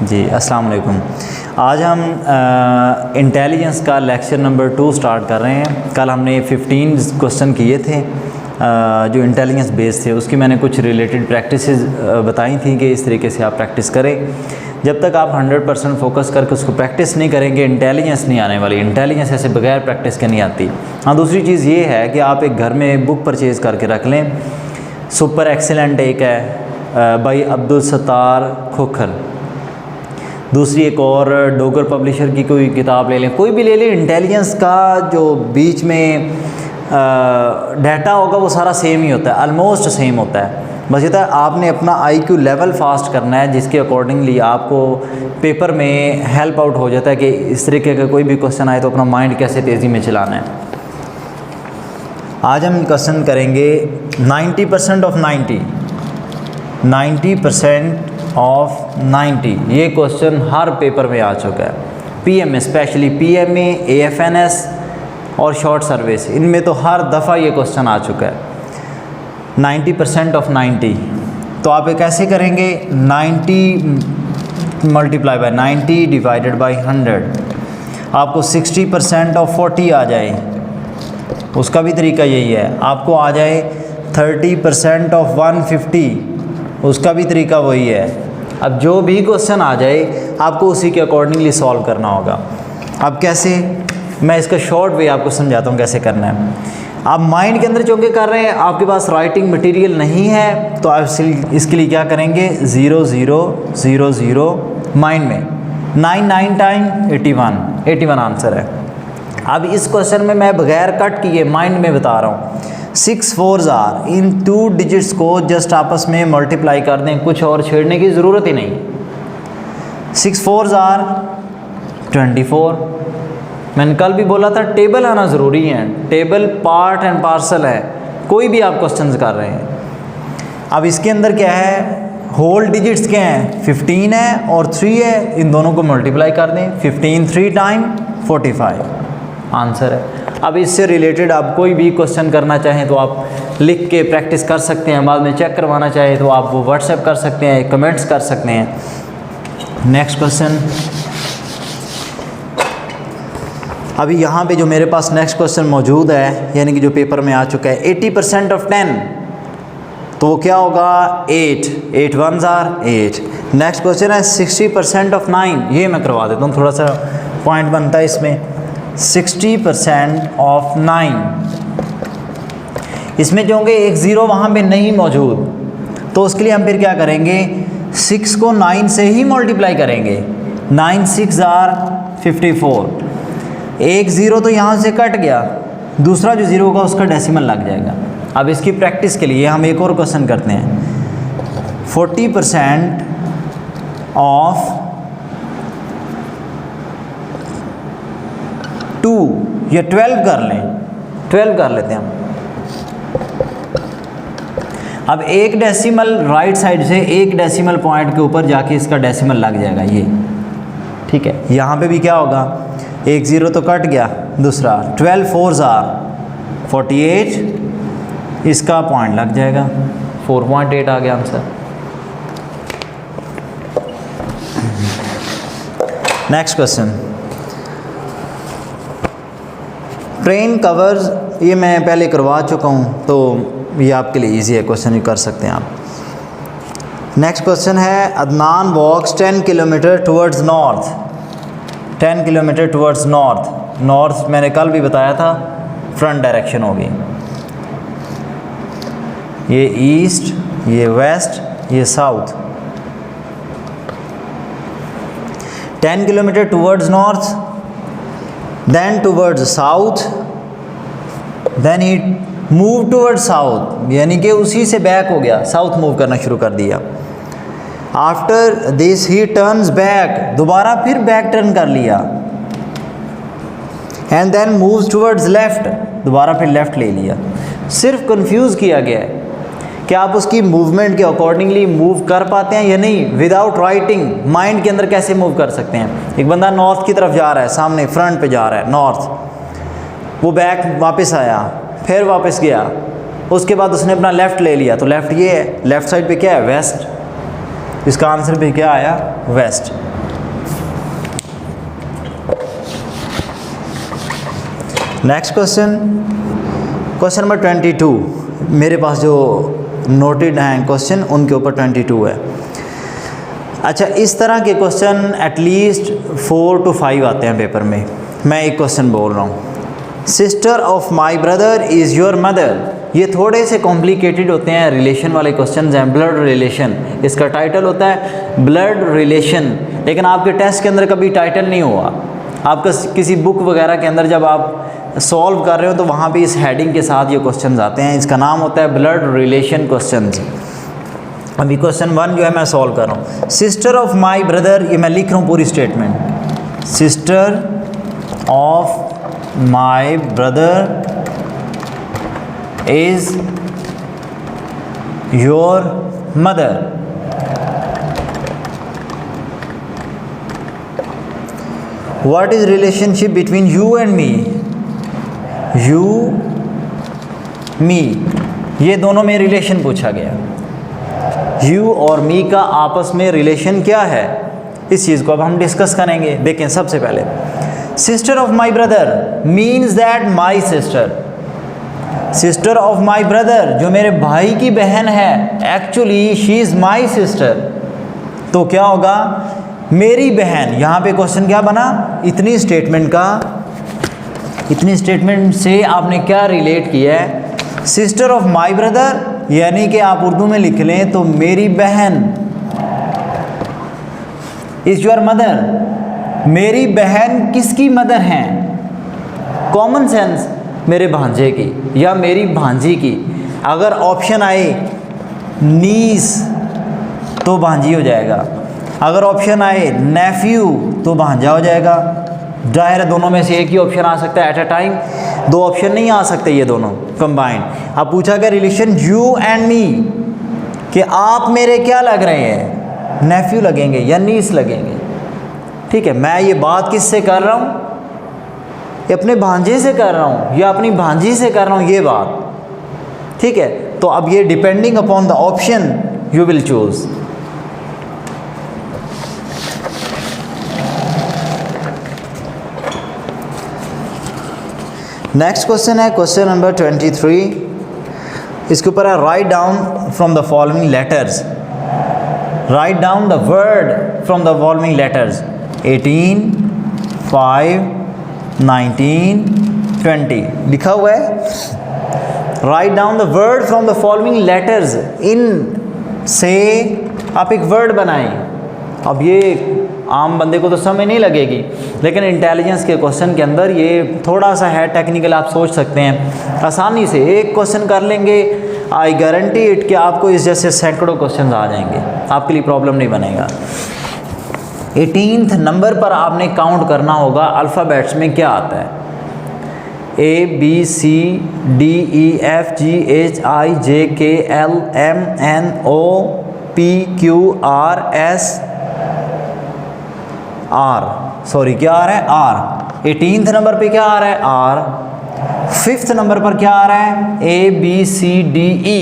जी अस्सलाम वालेकुम। आज हम इंटेलिजेंस का लेक्चर नंबर 2 स्टार्ट कर रहे हैं। कल हमने 15 क्वेश्चन किए थे जो इंटेलिजेंस बेस्ड थे। उसकी मैंने कुछ रिलेटेड प्रैक्टिसेस बताई थी कि इस तरीके से आप प्रैक्टिस करें। जब तक आप 100% फोकस करके उसको प्रैक्टिस नहीं करेंगे इंटेलिजेंस नहीं आने वाली। इंटेलिजेंस ऐसे बगैर प्रैक्टिस के नहीं आती। हाँ, दूसरी चीज़ ये है कि आप एक घर में बुक परचेज़ करके रख लें। सुपर एक्सीलेंट एक है बाई अब्दुल सत्तार खोखर, दूसरी एक और डोगर पब्लिशर की कोई किताब ले लें, कोई भी ले लें। इंटेलिजेंस का जो बीच में डाटा होगा वो सारा सेम ही होता है, ऑलमोस्ट सेम होता है। बस ये था आपने अपना IQ लेवल फास्ट करना है जिसके अकॉर्डिंगली आपको पेपर में हेल्प आउट हो जाता है कि इस तरीके का कोई भी क्वेश्चन आए तो अपना माइंड कैसे तेज़ी में चलाना है। आज हम क्वेश्चन करेंगे 90% ऑफ 90% ऑफ 90। ये क्वेश्चन हर पेपर में आ चुका है। PMA स्पेशली PMA, AFNS और शॉर्ट सर्विस, इनमें तो हर दफ़ा ये क्वेश्चन आ चुका है। 90% ऑफ 90 तो आप ये कैसे करेंगे? 90 मल्टीप्लाई बाय 90 डिवाइडेड बाय 100। आपको 60% ऑफ 40 आ जाए, उसका भी तरीका यही है। आपको आ जाए 30% ऑफ 150, उसका भी तरीका वही है। अब जो भी क्वेश्चन आ जाए आपको उसी के अकॉर्डिंगली सॉल्व करना होगा। अब कैसे, मैं इसका शॉर्ट वे आपको समझाता हूँ कैसे करना है। आप माइंड के अंदर चौके कर रहे हैं, आपके पास राइटिंग मटेरियल नहीं है तो आप इसके लिए क्या करेंगे? 0 0 0 0 माइंड में 9 9 टाइम 81 आंसर है। अब इस क्वेश्चन में मैं बगैर कट किए माइंड में बता रहा हूँ। 6 4s आर, इन 2 डिजिट्स को जस्ट आपस में मल्टीप्लाई कर दें, कुछ और छेड़ने की ज़रूरत ही नहीं। 6 4s आर 24। मैंने कल भी बोला था टेबल आना ज़रूरी है, टेबल पार्ट एंड पार्सल है कोई भी आप क्वेश्चंस कर रहे हैं। अब इसके अंदर क्या है? होल डिजिट्स क्या हैं? 15 है और 3 है, इन दोनों को मल्टीप्लाई कर दें। 15 3 टाइम 45 आंसर है। अब इससे रिलेटेड आप कोई भी क्वेश्चन करना चाहें तो आप लिख के प्रैक्टिस कर सकते हैं, बाद में चेक करवाना चाहें तो आप वो व्हाट्सएप कर सकते हैं, कमेंट्स कर सकते हैं। नेक्स्ट क्वेश्चन, अभी यहाँ पे जो मेरे पास नेक्स्ट क्वेश्चन मौजूद है यानी कि जो पेपर में आ चुका है, 80% ऑफ 10 तो वो क्या होगा? 8 1s आर 8। नेक्स्ट क्वेश्चन है 60% ऑफ 9, ये मैं करवा देता हूँ, थोड़ा सा पॉइंट बनता है इसमें। 60% ऑफ 9, इसमें जो होंगे एक ज़ीरो वहाँ पे नहीं मौजूद तो उसके लिए हम फिर क्या करेंगे? 6 को 9 से ही मल्टीप्लाई करेंगे। 9 6 आर 54। एक ज़ीरो तो यहाँ से कट गया, दूसरा जो ज़ीरो होगा उसका डेसिमल लग जाएगा। अब इसकी प्रैक्टिस के लिए हम एक और क्वेश्चन करते हैं। 40% ऑफ 2 या 12 कर लें, 12 कर लेते हैं हम। अब एक डेसिमल राइट साइड से एक डेसिमल पॉइंट के ऊपर जाके इसका डेसिमल लग जाएगा ये, ठीक है। यहाँ पे भी क्या होगा? एक ज़ीरो तो कट गया, दूसरा 12 4s आर 48, इसका पॉइंट लग जाएगा, 4.8 आ गया answer. Next question, train covers, ये मैं पहले करवा चुका हूँ तो ये आपके लिए इजी है, क्वेश्चन भी कर सकते हैं आप। नेक्स्ट क्वेश्चन है, अदनान वॉक्स 10 kilometre towards north. 10 kilometre towards north, north मैंने कल भी बताया था फ्रंट डायरेक्शन होगी। ये ईस्ट, ये वेस्ट, ये south. 10 kilometre towards north, then towards south, then he move towards south, यानी कि उसी से बैक हो गया, साउथ मूव करना शुरू कर दिया। After this he turns back, दोबारा फिर बैक टर्न कर लिया। And then moves towards left, दोबारा फिर लेफ्ट ले लिया। सिर्फ कंफ्यूज किया गया है कि आप उसकी मूवमेंट के अकॉर्डिंगली मूव कर पाते हैं या नहीं। विदाउट राइटिंग माइंड के अंदर कैसे मूव कर सकते हैं? एक बंदा नॉर्थ की तरफ जा रहा है, सामने फ्रंट पे जा रहा है नॉर्थ, वो बैक वापस आया, फिर वापस गया, उसके बाद उसने अपना लेफ़्ट ले लिया, तो लेफ़्ट ये है, लेफ़्ट साइड पे क्या है? वेस्ट। इसका आंसर भी क्या आया? West. Next question, question number 22। मेरे पास जो नोटेड हैं क्वेश्चन उनके ऊपर 22 है। अच्छा, इस तरह के क्वेश्चन एटलीस्ट 4 to 5 आते हैं पेपर में। मैं एक क्वेश्चन बोल रहा हूँ, sister of my brother is your mother. ये थोड़े से कॉम्प्लिकेटेड होते हैं, रिलेशन वाले क्वेश्चन हैं। ब्लड रिलेशन, इसका टाइटल होता है ब्लड रिलेशन, लेकिन आपके टेस्ट के अंदर कभी टाइटल नहीं हुआ। आपका किसी बुक वगैरह के अंदर जब आप सॉल्व कर रहे हो तो वहाँ पे इस हेडिंग के साथ ये क्वेश्चन आते हैं। इसका नाम होता है ब्लड रिलेशन क्वेश्चंस। अभी क्वेश्चन 1 जो है मैं सॉल्व कर रहा हूँ। सिस्टर ऑफ माई ब्रदर, ये मैं लिख रहा हूँ पूरी statement. Sister of my brother is your mother. What is relationship between you and me? You, me, ये दोनों में रिलेशन पूछा गया। You और me का आपस में रिलेशन क्या है, इस चीज़ को अब हम डिस्कस करेंगे। देखें, सबसे पहले sister of my brother means that my sister, sister of my brother जो मेरे भाई की बहन है, actually she is my sister. तो क्या होगा, मेरी बहन। यहाँ पे क्वेश्चन क्या बना, इतनी स्टेटमेंट से आपने क्या रिलेट किया है। सिस्टर ऑफ माई ब्रदर यानी कि आप उर्दू में लिख लें तो मेरी बहन, इज योर मदर, मेरी बहन किसकी मदर हैं, कॉमन सेंस मेरे भांजे की या मेरी भांजी की। अगर ऑप्शन आए नीस तो भांजी हो जाएगा, अगर ऑप्शन आए नेफ्यू तो भांजा हो जाएगा। जाहिर है दोनों में से एक ही ऑप्शन आ सकता है एट अ टाइम, दो ऑप्शन नहीं आ सकते ये दोनों कंबाइंड। अब पूछा गया रिलेशन यू एंड मी, कि आप मेरे क्या लग रहे हैं, नेफ्यू लगेंगे या नीस लगेंगे। ठीक है, मैं ये बात किससे कर रहा हूँ, ये अपने भांजे से कर रहा हूँ या अपनी भांजी से कर रहा हूँ ये बात। ठीक है, तो अब ये depending upon the option you will choose. Next question है क्वेश्चन नंबर 23। इसके ऊपर है write down from the following letters, write down the word from the following letters 18, 5, 19, 20 लिखा हुआ है। Write down the word from the following letters in से आप एक वर्ड बनाएं। अब ये आम बंदे को तो समझ नहीं लगेगी, लेकिन इंटेलिजेंस के क्वेश्चन के अंदर ये थोड़ा सा है टेक्निकल, आप सोच सकते हैं। आसानी से एक क्वेश्चन कर लेंगे, आई गारंटी इट कि आपको इस जैसे सैकड़ों क्वेश्चन आ जाएंगे, आपके लिए प्रॉब्लम नहीं बनेगा। 18th नंबर पर आपने काउंट करना होगा अल्फ़ाबेट्स में क्या आता है। A B C D E F G H I J K L M N O P Q R S R, sorry क्या आ रहा है, R। 18th नंबर पे क्या आ रहा है, R। 5th नंबर पर क्या आ रहा है, A B C D E।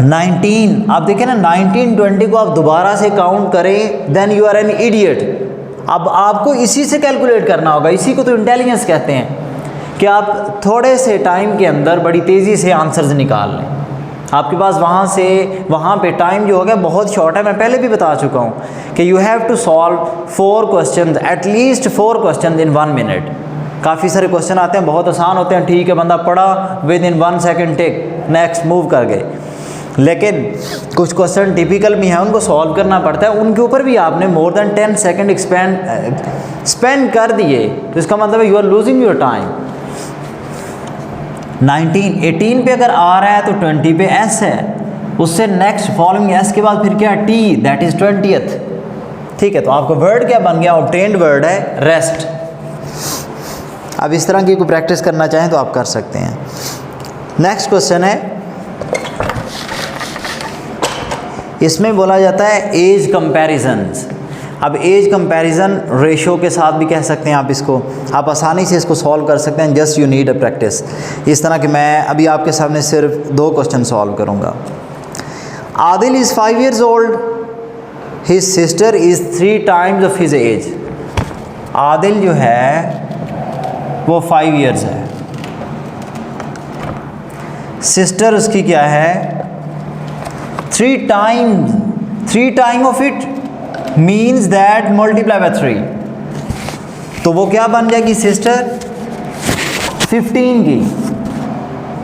19, आप देखें ना 19, 20 को आप दोबारा से काउंट करें, then you are an idiot. अब आपको इसी से कैलकुलेट करना होगा, इसी को तो इंटेलिजेंस कहते हैं कि आप थोड़े से टाइम के अंदर बड़ी तेज़ी से आंसर्स निकाल लें। आपके पास वहाँ से वहाँ पे टाइम जो हो गया बहुत शॉर्ट है। मैं पहले भी बता चुका हूँ कि you have to solve 4 question, at least 4 question in 1 minute. काफ़ी सारे क्वेश्चन आते हैं, बहुत आसान होते हैं, ठीक है बंदा पढ़ा, with in 1 second tick next move कर गए। लेकिन कुछ क्वेश्चन टिपिकल भी हैं, उनको सॉल्व करना पड़ता है, उनके ऊपर भी आपने मोर देन 10 सेकेंड स्पेंड कर दिए, तो इसका मतलब है you are losing your time. 19, 18 पे अगर आ रहा है तो 20 पे एस है, उससे नेक्स्ट फॉलोइंग एस के बाद फिर क्या, टी, दैट इज 20th। ठीक है, तो आपका वर्ड क्या बन गया, ऑब्टेन्ड वर्ड है रेस्ट। अब इस तरह की कोई प्रैक्टिस करना चाहें तो आप कर सकते हैं। नेक्स्ट क्वेश्चन है, इसमें बोला जाता है एज कंपैरिजन्स। अब एज कंपैरिजन रेशो के साथ भी कह सकते हैं आप इसको, आप आसानी से इसको सॉल्व कर सकते हैं, just you need a practice. इस तरह कि मैं अभी आपके सामने सिर्फ 2 क्वेश्चन सॉल्व करूंगा। Adil is 5 years old his sister is 3 times of his age. Adil जो है वो 5 इयर्स है, सिस्टर उसकी क्या है 3 time of it, means that multiply by 3, तो वो क्या बन जाएगी सिस्टर 15 की।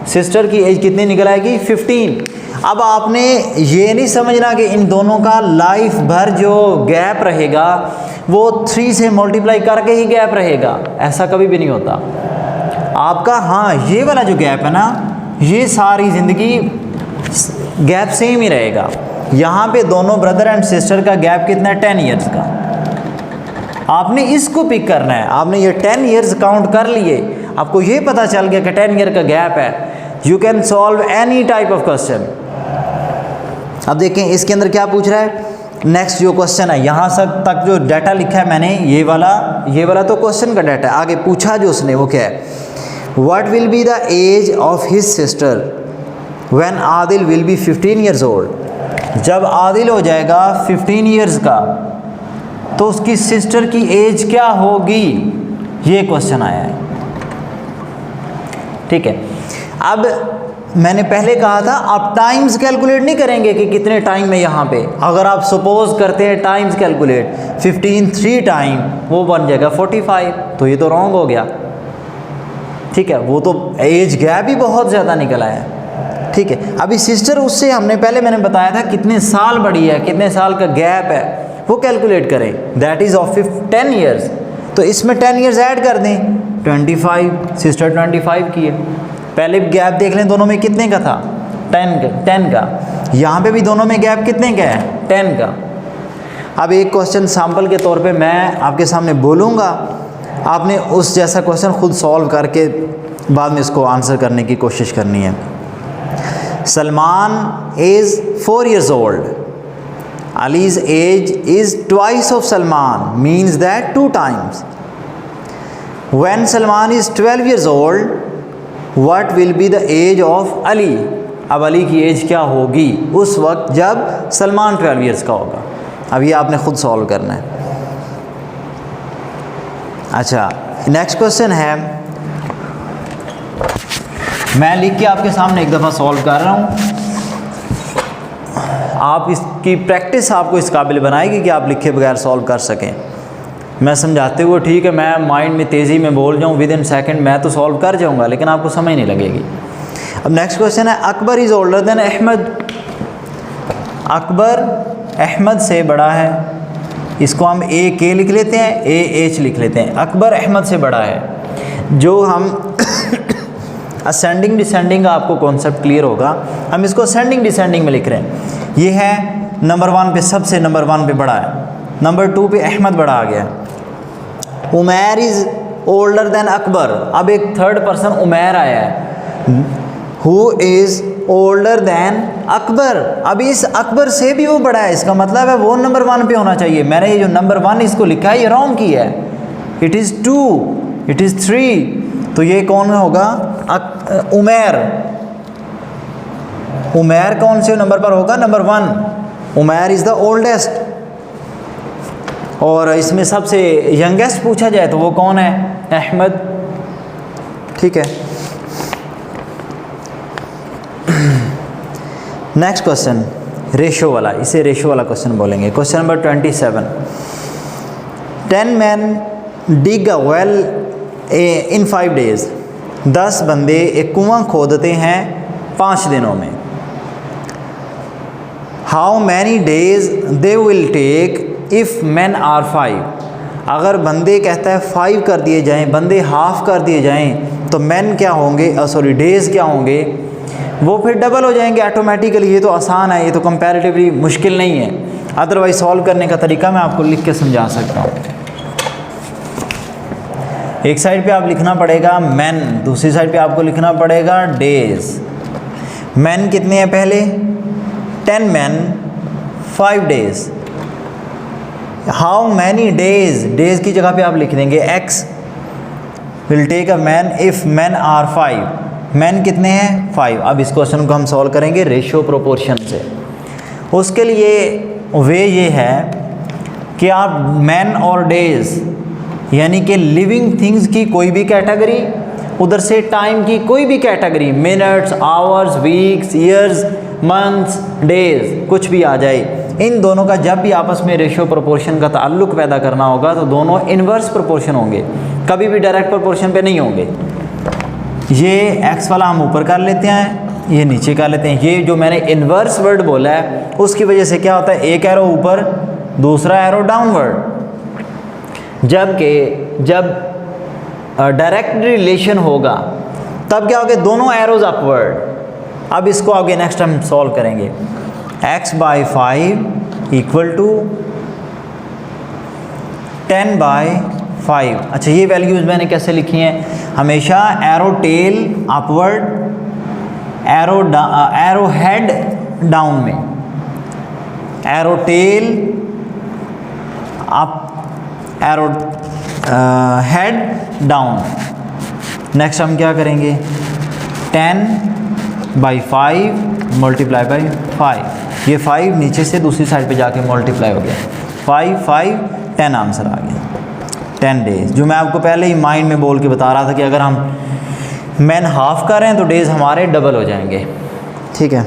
सिस्टर की एज कितनी निकल आएगी 15। अब आपने ये नहीं समझना कि इन दोनों का लाइफ भर जो गैप रहेगा वो 3 से मल्टीप्लाई करके ही गैप रहेगा, ऐसा कभी भी नहीं होता आपका। हाँ, ये वाला जो गैप है ना, ये सारी ज़िंदगी गैप सेम ही रहेगा। यहाँ पे दोनों ब्रदर एंड सिस्टर का गैप कितना है 10 ईयर्स का। आपने इसको पिक करना है, आपने ये 10 ईयर्स काउंट कर लिए, आपको ये पता चल गया कि 10 ईयर का गैप है, you can solve any type of question. अब देखें इसके अंदर क्या पूछ रहा है। नेक्स्ट जो क्वेश्चन है, यहाँ तक जो डाटा लिखा है मैंने, ये वाला तो क्वेश्चन का डाटा है। आगे पूछा जो उसने वो क्या है, what will be the age of his sister when Adil will be 15 years old. जब आदिल हो जाएगा 15 ईयर्स का तो उसकी सिस्टर की एज क्या होगी, ये क्वेश्चन आया है। ठीक है, अब मैंने पहले कहा था आप टाइम्स कैलकुलेट नहीं करेंगे कि कितने टाइम में यहाँ पे, अगर आप सपोज करते हैं टाइम्स कैलकुलेट 15 3 टाइम, वो बन जाएगा 45, तो ये तो रॉन्ग हो गया। ठीक है, वो तो एज गैप ही बहुत ज़्यादा निकल आया। ठीक है, अभी सिस्टर उससे मैंने बताया था कितने साल बड़ी है, कितने साल का गैप है, वो कैलकुलेट करें, दैट इज़ ऑफ 10 ईयर्स। तो इसमें 10 ईयर्स ऐड कर दें, 25, सिस्टर 25 की है। पहले गैप देख लें दोनों में कितने का था 10 का। यहाँ पे भी दोनों में गैप कितने का है 10 का। अब एक क्वेश्चन सैम्पल के तौर पे मैं आपके सामने बोलूँगा, आपने उस जैसा क्वेश्चन खुद सॉल्व करके बाद में इसको आंसर करने की कोशिश करनी है। Salman is 4 years old. Ali's age is twice of Salman, means that 2 times. When Salman is 12 years old, what will be the age of Ali? अब अली की एज क्या होगी उस वक्त जब सलमान 12 years का होगा। अब ये आपने खुद सॉल्व करना है। अच्छा, नेक्स्ट क्वेश्चन है, मैं लिख के आपके सामने एक दफ़ा सॉल्व कर रहा हूँ, आप इसकी प्रैक्टिस आपको इस काबिल बनाएगी कि आप लिखे बगैर सॉल्व कर सकें। मैं समझाते हुए ठीक है, मैं माइंड में तेज़ी में बोल जाऊँ, विद इन सेकेंड मैं तो सॉल्व कर जाऊँगा, लेकिन आपको समझ नहीं लगेगी। अब नेक्स्ट क्वेश्चन है, Akbar is older than Ahmed. Akbar Ahmed से बड़ा है, इसको हम ए के लिख लेते हैं, ए एच लिख लेते हैं। अकबर अहमद से बड़ा है। जो हम असेंडिंग डिसेंडिंग का आपको कॉन्सेप्ट क्लियर होगा, हम इसको असेंडिंग डिसेंडिंग में लिख रहे हैं। ये है नंबर 1 पे, सबसे नंबर 1 पे बड़ा है, नंबर 2 पे अहमद बड़ा आ गया। Umair is older then Akbar. अब एक थर्ड पर्सन उमैर आया है, who is older then Akbar. अब इस अकबर से भी वो बड़ा है, इसका मतलब है वो नंबर 1 पे होना चाहिए। मैंने ये जो नंबर 1 इसको लिखा है ये रॉन्ग किया है, इट इज़ 2, इट इज़ 3, तो ये कौन होगा उमैर। उमैर कौन से नंबर पर होगा, number 1। Umair is the oldest. और इसमें सबसे यंगेस्ट पूछा जाए तो वो कौन है, अहमद। ठीक है, नेक्स्ट क्वेश्चन रेशो वाला, इसे रेशो वाला क्वेश्चन बोलेंगे। Question number 27, 10 men dig a well in 5 days। 10 बंदे एक कुआं खोदते हैं 5 दिनों में। How many days they will take if men are 5। अगर बंदे कहता है 5 कर दिए जाएं, बंदे हाफ कर दिए जाएं, तो men क्या होंगे, सॉरी डेज़ क्या होंगे, वो फिर डबल हो जाएंगे ऑटोमेटिकली। ये तो आसान है, ये तो कंपैरेटिवली मुश्किल नहीं है। अदरवाइज सॉल्व करने का तरीका मैं आपको लिख के समझा सकता हूँ। एक साइड पे आप लिखना पड़ेगा men, दूसरी साइड पे आपको लिखना पड़ेगा डेज। men कितने हैं पहले, 10 men 5 days। How many days, days की जगह पे आप लिख देंगे x will take a man if men are 5। Man कितने हैं 5। अब इस क्वेश्चन को हम सॉल्व करेंगे रेशियो प्रोपोर्शन से। उसके लिए वे ये है कि आप मैन और डेज यानी कि लिविंग थिंग्स की कोई भी कैटेगरी, उधर से टाइम की कोई भी category, minutes, hours, weeks, years, months, days, कुछ भी आ जाए, इन दोनों का जब भी आपस में रेशियो प्रोपोर्शन का ताल्लुक पैदा करना होगा तो दोनों इन्वर्स प्रोपोर्शन होंगे, कभी भी डायरेक्ट प्रोपोर्शन पे नहीं होंगे। ये एक्स वाला हम ऊपर कर लेते हैं, ये नीचे कर लेते हैं। ये जो मैंने इन्वर्स वर्ड बोला है उसकी वजह से क्या होता है, एक एरो ऊपर दूसरा एरो डाउनवर्ड। जब डायरेक्ट रिलेशन होगा तब क्या होगा, दोनों एरोज अपवर्ड। अब इसको आगे नेक्स्ट हम सॉल्व करेंगे। x/5 equal to 10/5। अच्छा, ये वैल्यूज़ मैंने कैसे लिखी हैं, हमेशा arrow tail upward, arrow head down में, arrow tail up, arrow head down. Next हम क्या करेंगे, 10/5 मल्टीप्लाई बाई 5। ये 5 नीचे से दूसरी साइड पे जाके मल्टीप्लाई हो गया, 5 5 10 आंसर आ गया। 10 डेज, जो मैं आपको पहले ही माइंड में बोल के बता रहा था कि अगर हम मैन हाफ कर रहे हैं तो डेज हमारे डबल हो जाएंगे। ठीक है,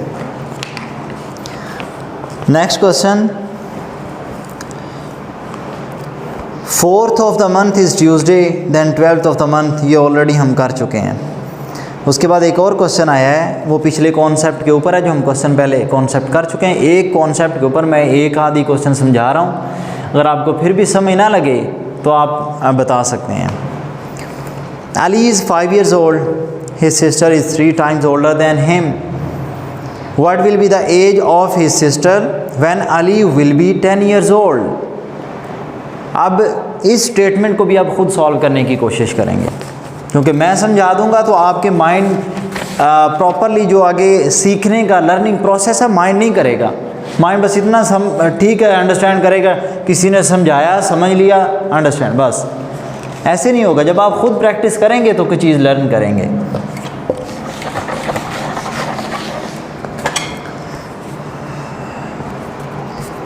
next question. 4th of the month is Tuesday, then 12th of the month, ये ऑलरेडी हम कर चुके हैं। उसके बाद एक और क्वेश्चन आया है, वो पिछले कॉन्सेप्ट के ऊपर है जो हम क्वेश्चन पहले कॉन्सेप्ट कर चुके हैं। एक कॉन्सेप्ट के ऊपर मैं एक आधी क्वेश्चन समझा रहा हूँ, अगर आपको फिर भी समझ ना लगे तो आप बता सकते हैं। Ali is 5 years old, his sister is 3 times older than him. What will be the age of his sister when Ali will be 10 years old? अब इस स्टेटमेंट को भी आप खुद सॉल्व करने की कोशिश करेंगे, क्योंकि मैं समझा दूंगा तो आपके माइंड प्रॉपरली जो आगे सीखने का लर्निंग प्रोसेस है माइंड नहीं करेगा। माइंड बस इतना ठीक है अंडरस्टैंड करेगा, किसी ने समझाया समझ लिया अंडरस्टैंड, बस ऐसे नहीं होगा। जब आप खुद प्रैक्टिस करेंगे तो कोई चीज़ लर्न करेंगे।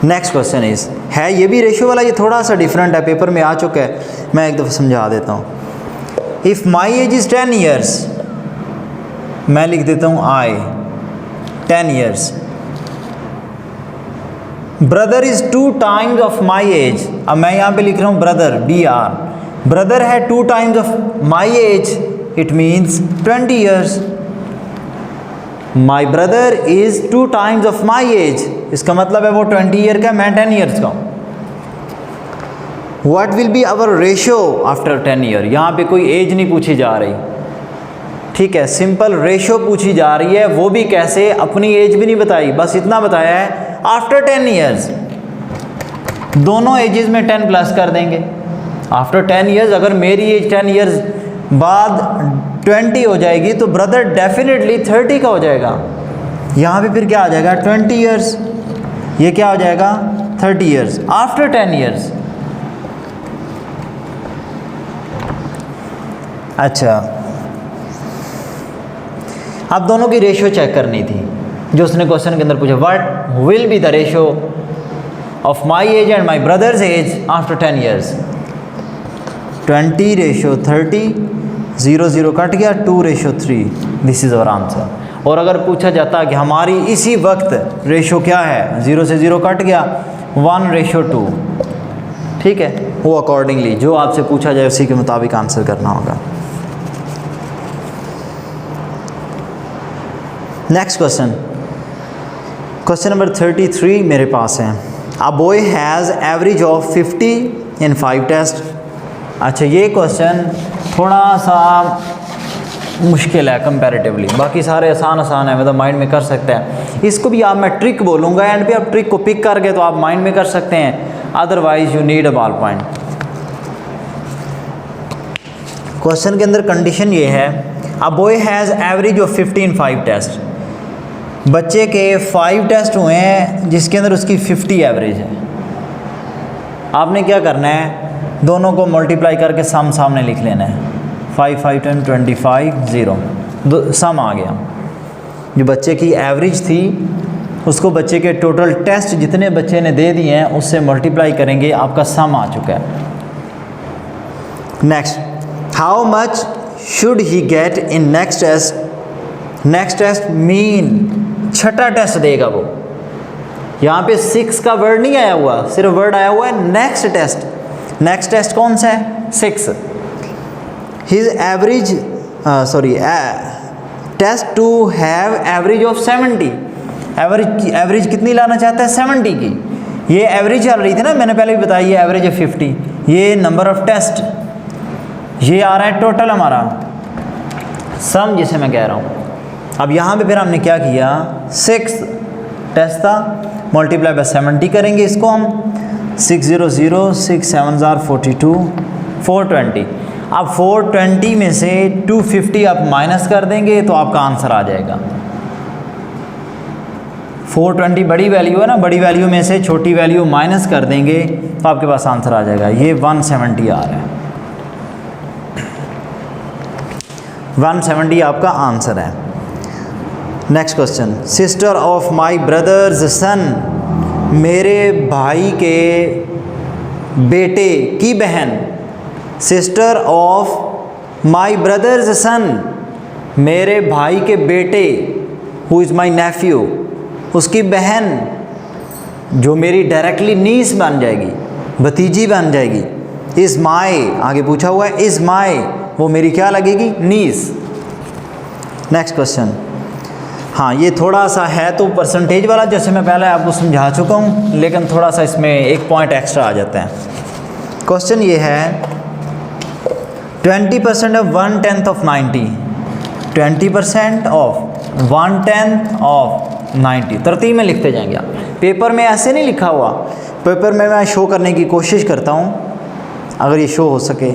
नेक्स्ट क्वेश्चन इज है, ये भी रेशियो वाला, ये थोड़ा सा डिफरेंट है, पेपर में आ चुका है, मैं एक दफ़ा समझा देता हूँ। If my age is 10 years, मैं लिख देता हूँ I 10 years, brother is 2 times of my as. अब मैं यहाँ पे लिख रहा हूँ ब्रदर, BR, ब्रदर है 2 times of my as, it means 20 years। My brother is 2 times of my as, इसका मतलब है वो 20 ईयर का, मैं 10 years का हूँ। What will be our ratio after 10 year? यहाँ पे कोई एज नहीं पूछी जा रही, ठीक है, सिंपल रेशियो पूछी जा रही है, वो भी कैसे, अपनी एज भी नहीं बताई, बस इतना बताया है आफ्टर 10 years। दोनों एजेस में 10 प्लस कर देंगे। आफ्टर 10 years, अगर मेरी एज 10 years बाद 20 हो जाएगी तो ब्रदर डेफिनेटली 30 का हो जाएगा। यहाँ पे फिर क्या आ जाएगा 20 years, ये क्या हो जाएगा 30 years आफ्टर 10 years। अच्छा, अब दोनों की रेशियो चेक करनी थी जो उसने क्वेश्चन के अंदर पूछा, what will be the ratio of my age and my brother's age after 10 years। 20:30, 0 0 cut गया, 2:3, दिस इज़ अवर आंसर। और अगर पूछा जाता कि हमारी इसी वक्त रेशियो क्या है, 0 से 0 कट गया, 1:2, ठीक है, वो अकॉर्डिंगली जो आपसे पूछा जाए उसी के मुताबिक आंसर करना होगा। नेक्स्ट क्वेश्चन, क्वेश्चन नंबर 33 मेरे पास है। A boy has average of 50 in 5 test. अच्छा, ये क्वेश्चन थोड़ा सा मुश्किल है कंपैरेटिवली, बाकी सारे आसान है, मतलब माइंड में कर सकते हैं। इसको भी आप, मैं ट्रिक बोलूँगा, एंड पे आप ट्रिक को पिक कर गए तो आप माइंड में कर सकते हैं, otherwise you need a ball point. Question के अंदर कंडीशन ये है, a boy has average of 50 in 5 test. बच्चे के 5 टेस्ट हुए हैं जिसके अंदर उसकी 50 एवरेज है। आपने क्या करना है, दोनों को मल्टीप्लाई करके सम सामने लिख लेना है, 5 5 10 25 0, सम आ गया। जो बच्चे की एवरेज थी उसको बच्चे के टोटल टेस्ट जितने बच्चे ने दे दिए हैं उससे मल्टीप्लाई करेंगे, आपका सम आ चुका है। Next, how much should he get in next test. Next test mean छठा टेस्ट देगा वो। यहाँ पे 6 का वर्ड नहीं आया हुआ, सिर्फ वर्ड आया हुआ है नेक्स्ट टेस्ट। नेक्स्ट टेस्ट कौन सा है? 6। His average test to have average of 70। Average कितनी लाना चाहता है? 70 की। ये एवरेज चल रही थी ना, मैंने पहले भी बताया, ये एवरेज है 50। ये नंबर ऑफ टेस्ट, ये आ रहा है टोटल हमारा सम जिसे मैं कह रहा हूँ। अब यहाँ पे फिर हमने क्या किया, 6 टेस्ट था, मल्टीप्लाई बाय 70 करेंगे इसको हम। 600 6 7 42 420। अब 420 में से 250 आप माइनस कर देंगे तो आपका आंसर आ जाएगा। 420 बड़ी वैल्यू है ना, बड़ी वैल्यू में से छोटी वैल्यू माइनस कर देंगे तो आपके पास आंसर आ जाएगा। ये 170 आ रहा है, 170 आपका आंसर है। Next question, sister of my brother's son. मेरे भाई के बेटे की बहन। Sister of my brother's son, मेरे भाई के बेटे, हु इज़ माई नेफ्यू, उसकी बहन जो मेरी डायरेक्टली नीस बन जाएगी, भतीजी बन जाएगी। इज़ माई, आगे पूछा हुआ है इज़ माई, वो मेरी क्या लगेगी? नीस। नेक्स्ट क्वेश्चन, हाँ ये थोड़ा सा है तो परसेंटेज वाला, जैसे मैं पहले आपको समझा चुका हूँ, लेकिन थोड़ा सा इसमें एक पॉइंट एक्स्ट्रा आ जाता है। क्वेश्चन ये है 20% ऑफ 1/10 ऑफ 90। 20% ऑफ 1/10 ऑफ 90 तरतीब में लिखते जाएंगे आप। पेपर में ऐसे नहीं लिखा हुआ, पेपर में मैं शो करने की कोशिश करता हूँ अगर ये शो हो सके।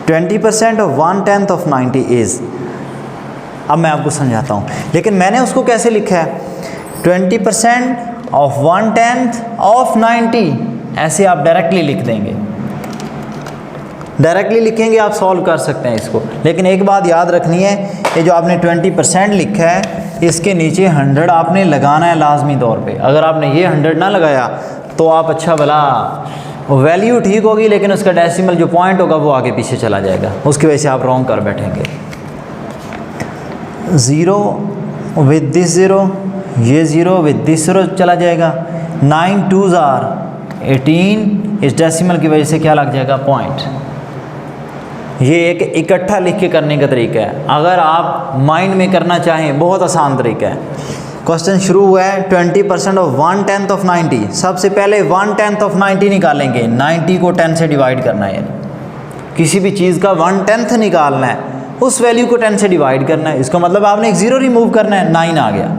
Twenty 20% of 1/10 of 90 is. अब मैं आपको समझाता हूँ, लेकिन मैंने उसको कैसे लिखा है? 20% ऑफ 1/10 ऑफ 90, ऐसे आप डायरेक्टली लिख देंगे। डायरेक्टली लिखेंगे आप सॉल्व कर सकते हैं इसको, लेकिन एक बात याद रखनी है, ये जो आपने 20% लिखा है इसके नीचे 100 आपने लगाना है लाजमी तौर पे। अगर आपने ये 100 ना लगाया तो आप अच्छा भला वैल्यू ठीक होगी, लेकिन उसका डेसिमल जो पॉइंट होगा वो आगे पीछे चला जाएगा, उसकी वजह से आप रॉन्ग कर बैठेंगे। 0 विद दिस 0, ये 0 विद दिस 0 चला जाएगा। 9 2s are 18, इस डेसिमल की वजह से क्या लग जाएगा? पॉइंट। ये एक इकट्ठा लिख के करने का तरीका है, अगर आप माइंड में करना चाहें बहुत आसान तरीका है। क्वेश्चन शुरू हुआ है 20% ऑफ 1/10 ऑफ 90। सबसे पहले 1/10 ऑफ 90 निकालेंगे, 90 को 10 से डिवाइड करना है, किसी भी चीज़ का 1/10 निकालना है, उस वैल्यू को 10 से डिवाइड करना है। इसका मतलब आपने एक 0 रिमूव करना है, 9 आ गया।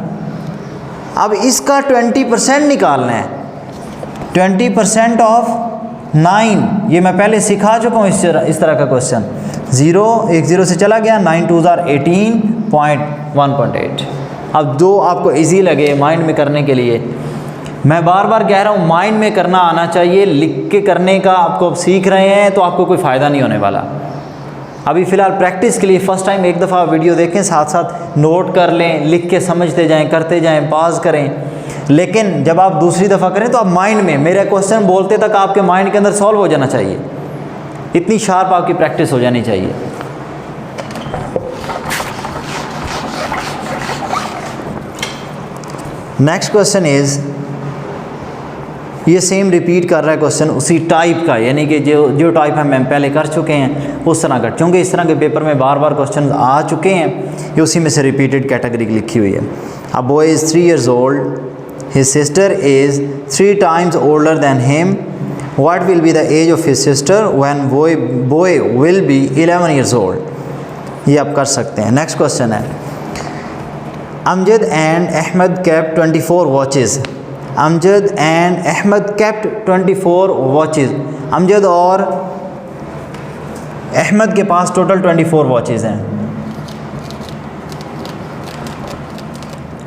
अब इसका 20% निकालना है, 20% ऑफ 9, ये मैं पहले सिखा चुका हूँ इस तरह का क्वेश्चन। 0 एक 0 से चला गया, 9 2s are 18.1.8। अब जो आपको इजी लगे माइंड में करने के लिए, मैं बार बार कह रहा हूँ माइंड में करना आना चाहिए, लिख के करने का आपको सीख रहे हैं तो आपको कोई फ़ायदा नहीं होने वाला। अभी फ़िलहाल प्रैक्टिस के लिए फ़र्स्ट टाइम एक दफ़ा वीडियो देखें, साथ साथ नोट कर लें, लिख के समझते जाएं, करते जाएं, पास करें। लेकिन जब आप दूसरी दफ़ा करें तो आप माइंड में, मेरा क्वेश्चन बोलते तक आपके माइंड के अंदर सॉल्व हो जाना चाहिए, इतनी शार्प आपकी प्रैक्टिस हो जानी चाहिए। नेक्स्ट क्वेश्चन इज़, ये सेम रिपीट कर रहा है क्वेश्चन उसी टाइप का, यानी कि जो टाइप हम पहले कर चुके हैं उस तरह का, क्योंकि इस तरह के पेपर में बार बार क्वेश्चन आ चुके हैं, ये उसी में से रिपीटेड कैटेगरी लिखी हुई है। A boy is 3 years old, his sister is 3 times older than him. What will be the age of his sister when boy will be 11 years old? ये आप कर सकते हैं। नेक्स्ट क्वेश्चन है, Amjad and Ahmed kept 24 watches. Amjad and Ahmed kept 24 watches. Amjad और अहमद के पास total 24 watches हैं।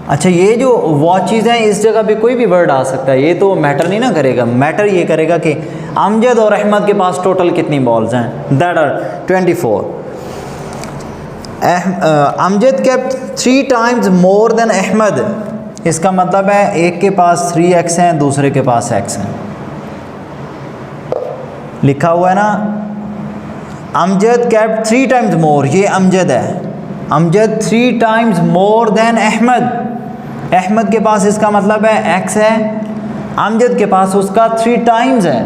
अच्छा, ये जो वॉचेज़ हैं इस जगह पे कोई भी वर्ड आ सकता है, ये तो मैटर नहीं ना करेगा। मैटर ये करेगा कि अमजद और अहमद के पास टोटल कितनी बॉल्स हैं? That are 24। Amjad kept 3 times more than Ahmed, इसका मतलब है एक के पास 3x हैं, दूसरे के पास x हैं। लिखा हुआ है ना, अमजद केप्ट 3 टाइम्स मोर, ये अमजद है, Amjad 3 times more than Ahmed. Ahmed के पास इसका मतलब है x है, अमजद के पास उसका 3 टाइम्स है,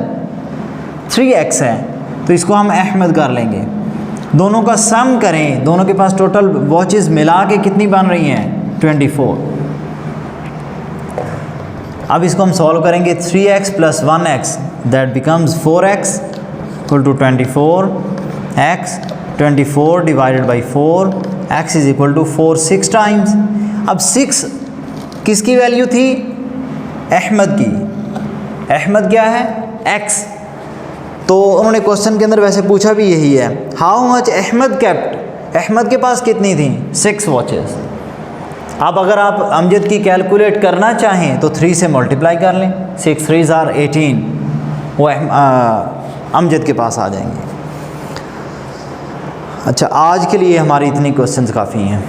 3x है, तो इसको हम अहमद कर लेंगे। दोनों का सम करें, दोनों के पास टोटल वॉचेस मिला के कितनी बन रही हैं? 24। अब इसको हम सॉल्व करेंगे, 3x + 1x that becomes 4x equal to 24, x 24 divided by 4, x is equal to 4 6 times. अब 6 किसकी वैल्यू थी? अहमद की। अहमद क्या है? x। तो उन्होंने क्वेश्चन के अंदर वैसे पूछा भी यही है, how much Ahmed kept, Ahmed के पास कितनी थी? 6 वॉचेस। अब अगर आप अमजद की कैलकुलेट करना चाहें तो 3 से मल्टीप्लाई कर लें, 6 3 आर 18, वो अमजद के पास आ जाएंगे। अच्छा, आज के लिए हमारी इतनी क्वेश्चंस काफ़ी हैं।